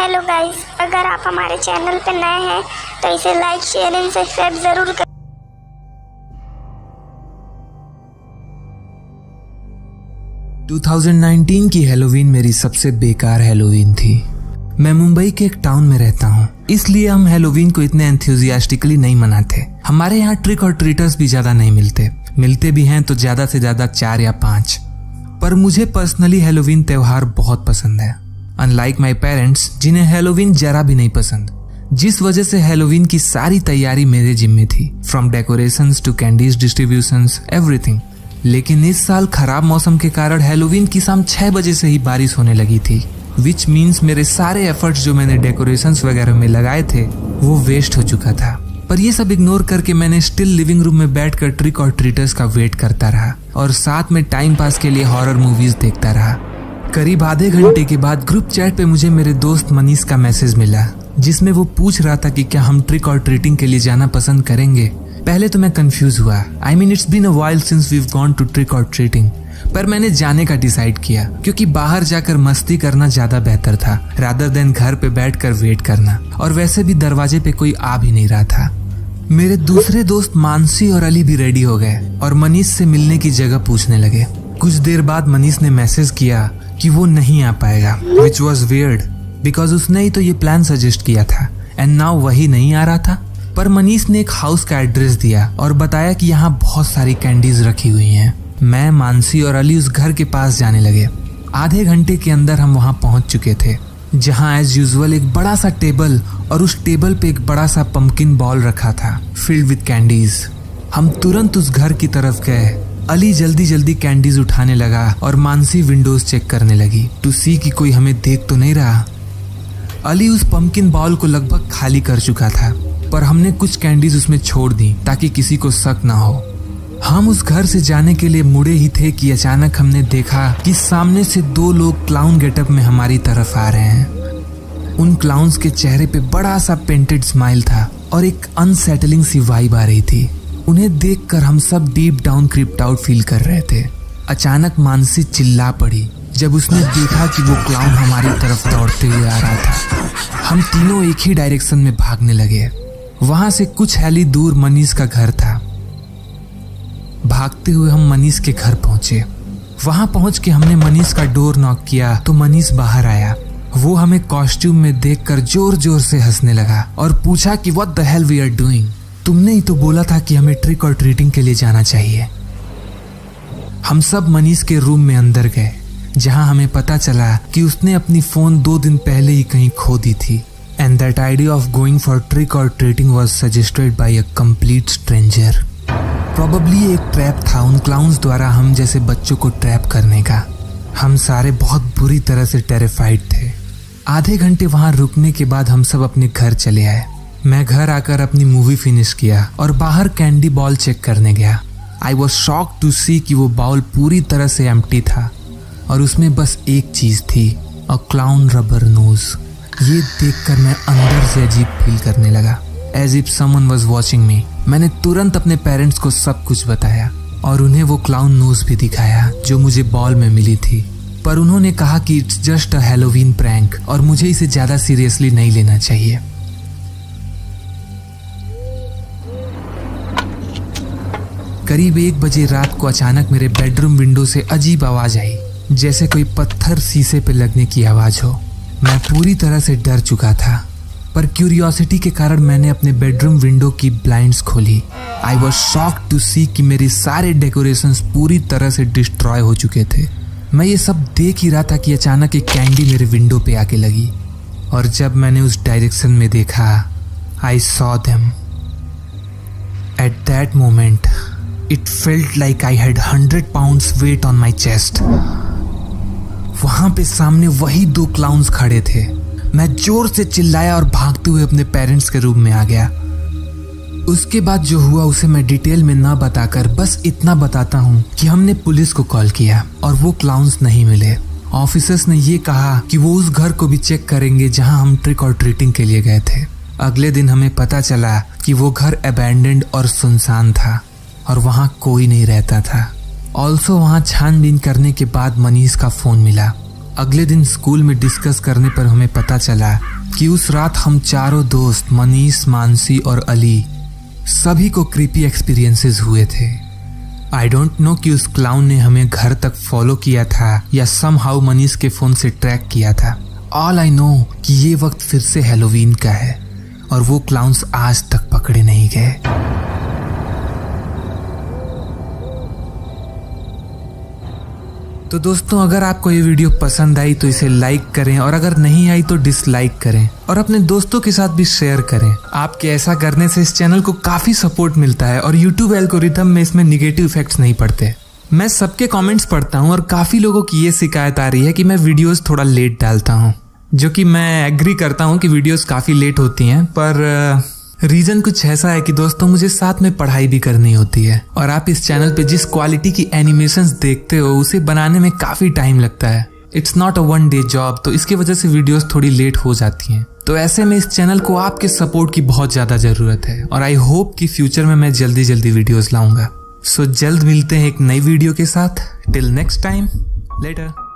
Hello guys, अगर आप हमारे चैनल पर नए हैं तो इसे लाइक शेयर एंड सब्सक्राइब जरूर करें। की हैलोवीन मेरी सबसे बेकार हैलोवीन थी। मैं मुंबई के एक टाउन में रहता हूँ, इसलिए हम हैलोवीन को इतने एंथुसियास्टिकली नहीं मनाते। हमारे यहाँ ट्रिक और ट्रीटर्स भी ज्यादा नहीं मिलते भी हैं तो ज्यादा से ज्यादा 4 या 5। पर मुझे पर्सनली हैलोवीन त्योहार बहुत पसंद है, अनलाइक माई पेरेंट्स जिन्हें हैलोवीन जरा भी नहीं पसंद, जिस वजह से हैलोवीन की सारी तैयारी मेरे जिम्मे थी, from decorations to candies distributions everything. लेकिन इस साल खराब मौसम के कारण हैलोवीन की शाम 6 बजे से ही बारिश होने लगी थी, विच मीन्स मेरे सारे एफर्ट्स जो मैंने डेकोरेशंस वगैरह में लगाए थे वो वेस्ट हो चुका था। पर ये सब इग्नोर करके मैंने स्टिल लिविंग रूम में बैठकर ट्रिक और ट्रीटर्स का वेट करता रहा और साथ में टाइम पास के लिए हॉरर मूवीज देखता रहा। करीब आधे घंटे के बाद ग्रुप चैट पे मुझे मेरे दोस्त मनीष का मैसेज मिला, जिसमें वो पूछ रहा था कि क्या हम ट्रिक और ट्रीटिंग के लिए जाना पसंद करेंगे। पहले तो मैं कंफ्यूज हुआ, I mean it's been a while since we've gone to trick और ट्रीटिंग, पर मैंने जाने का डिसाइड किया क्योंकि बाहर जाकर मस्ती करना ज्यादा बेहतर था रादर देन घर पे बैठकर वेट करना, और वैसे भी दरवाजे पे कोई आ भी नहीं रहा था। मेरे दूसरे दोस्त मानसी और अली भी रेडी हो गए और मनीष से मिलने की जगह पूछने लगे। कुछ देर बाद मनीष ने मैसेज किया कि वो नहीं आ पाएगा, विच वॉज वियर्ड बिकॉज उसने ही तो ये प्लान सजेस्ट किया था एंड नाउ वही नहीं आ रहा था। पर मनीष ने एक हाउस का एड्रेस दिया और बताया कि यहाँ बहुत सारी कैंडीज रखी हुई हैं। मैं, मानसी और अली उस घर के पास जाने लगे। आधे घंटे के अंदर हम वहाँ पहुँच चुके थे, जहाँ एज यूजुअल एक बड़ा सा टेबल और उस टेबल पे एक बड़ा सा पंपकिन बॉल रखा था फिल्ड विद कैंडीज। हम तुरंत उस घर की तरफ गए। अली जल्दी जल्दी कैंडीज उठाने लगा और मानसी विंडोज चेक करने लगी टू सी कि कोई हमें देख तो नहीं रहा। अली उस पंपकिन बॉल को लगभग खाली कर चुका था, पर हमने कुछ कैंडीज उसमें छोड़ दी ताकि किसी को शक ना हो। हम उस घर से जाने के लिए मुड़े ही थे कि अचानक हमने देखा कि सामने से 2 लोग क्लाउन गेटअप में हमारी तरफ आ रहे हैं। उन क्लाउन्स के चेहरे पे बड़ा सा पेंटेड स्माइल था और एक अनसेटलिंग सी वाइब आ रही थी। उन्हें देखकर हम सब deep down crypt out feel कर रहे थे। अचानक मानसी चिल्ला पड़ी जब उसने देखा कि वो क्लाउन हमारी तरफ दौड़ते हुए आ रहा था। हम तीनों एक ही डायरेक्शन में भागने लगे। वहां से कुछ हैली दूर मनीष का घर था। भागते हुए हम मनीष के घर पहुंचे। वहां पहुंच के हमने मनीष का डोर नॉक किया तो मनीष बाहर आया। वो हमें कॉस्ट्यूम में देखकर जोर जोर से हंसने लगा और पूछा कि what the hell we are doing. तुमने ही तो बोला था कि हमें ट्रिक और ट्रीटिंग के लिए जाना चाहिए। हम सब मनीष के रूम में अंदर गए, जहां हमें पता चला कि उसने अपनी फोन 2 दिन पहले ही कहीं खो दी थी and that idea of going for trick और treating was suggested by a complete stranger. Probably एक ट्रैप था उन क्लाउन्स द्वारा हम जैसे बच्चों को ट्रैप करने का। हम सारे बहुत बुरी तरह से टेरिफाइड थे। आधे घंटे वहां रुकने के बाद हम सब अपने घर चले आए। मैं घर आकर अपनी मूवी फिनिश किया और बाहर कैंडी बॉल चेक करने गया। आई वॉज शॉक टू सी कि वो बॉल पूरी तरह से एम्प्टी था और उसमें बस एक चीज थी, अ क्लाउन रबर नोज। ये देखकर मैं अंदर से अजीब फील करने लगा, as if someone was watching me. मैंने तुरंत अपने पेरेंट्स को सब कुछ बताया और उन्हें वो क्लाउन नोज भी दिखाया जो मुझे बॉल में मिली थी। पर उन्होंने कहा कि it's just a Halloween prank और मुझे इसे ज्यादा सीरियसली नहीं लेना चाहिए। करीब 1 बजे रात को अचानक मेरे बेडरूम विंडो से अजीब आवाज आई, जैसे कोई पत्थर शीशे पे लगने की आवाज हो। मैं पूरी तरह से डर चुका था, पर क्यूरियोसिटी के कारण मैंने अपने बेडरूम विंडो की ब्लाइंड्स खोली। आई वॉज शॉक्ड टू सी कि मेरे सारे डेकोरेशंस पूरी तरह से डिस्ट्रॉय हो चुके थे। मैं ये सब देख ही रहा था कि अचानक एक कैंडी मेरे विंडो पे आके लगी, और जब मैंने उस डायरेक्शन में देखा, I saw them. At that moment it felt like I had 100 pounds weight on my chest. वहां पे सामने वही 2 क्लाउन्स खड़े थे। मैं जोर से चिल्लाया और भागते हुए अपने पेरेंट्स के रूम में आ गया। उसके बाद जो हुआ उसे मैं डिटेल में ना बताकर बस इतना बताता हूँ कि हमने पुलिस को कॉल किया और वो क्लाउन्स नहीं मिले। ऑफिसर्स ने ये कहा कि वो उस घर को भी चेक करेंगे जहां हम ट्रिक और ट्रीटिंग के लिए गए थे। अगले दिन हमें पता चला कि वो घर अबैंडन्ड और सुनसान था और वहाँ कोई नहीं रहता था। ऑल्सो वहाँ छानबीन करने के बाद मनीष का फोन मिला। अगले दिन स्कूल में डिस्कस करने पर हमें पता चला कि उस रात हम चारों दोस्त मनीष, मानसी और अली सभी को क्रीपी एक्सपीरियंसेस हुए थे। आई डोंट नो कि उस क्लाउन ने हमें घर तक फॉलो किया था या समहाउ मनीष के फोन से ट्रैक किया था। ऑल आई नो कि ये वक्त फिर से हैलोवीन का है और वो क्लाउन्स आज तक पकड़े नहीं गए। तो दोस्तों, अगर आपको ये वीडियो पसंद आई तो इसे लाइक करें और अगर नहीं आई तो डिसलाइक करें और अपने दोस्तों के साथ भी शेयर करें। आपके ऐसा करने से इस चैनल को काफी सपोर्ट मिलता है और यूट्यूब एल्गोरिथम में इसमें निगेटिव इफेक्ट्स नहीं पड़ते। मैं सबके कमेंट्स पढ़ता हूँ और काफी लोगों की ये शिकायत आ रही है कि मैं वीडियोस थोड़ा लेट डालता हूँ, जो कि मैं एग्री करता हूँ कि वीडियोस काफी लेट होती हैं, पर रीजन कुछ ऐसा है कि दोस्तों मुझे साथ में पढ़ाई भी करनी होती है और आप इस चैनल पे जिस क्वालिटी की एनिमेशंस देखते हो उसे बनाने में काफी टाइम लगता है। It's not a one day job, तो इसकी वजह से वीडियोस थोड़ी लेट हो जाती हैं। तो ऐसे में इस चैनल को आपके सपोर्ट की बहुत ज्यादा जरूरत है और आई होप कि फ्यूचर में मैं जल्दी जल्दी वीडियोस लाऊंगा। सो जल्द मिलते हैं एक नई वीडियो के साथ। Till next time, letter.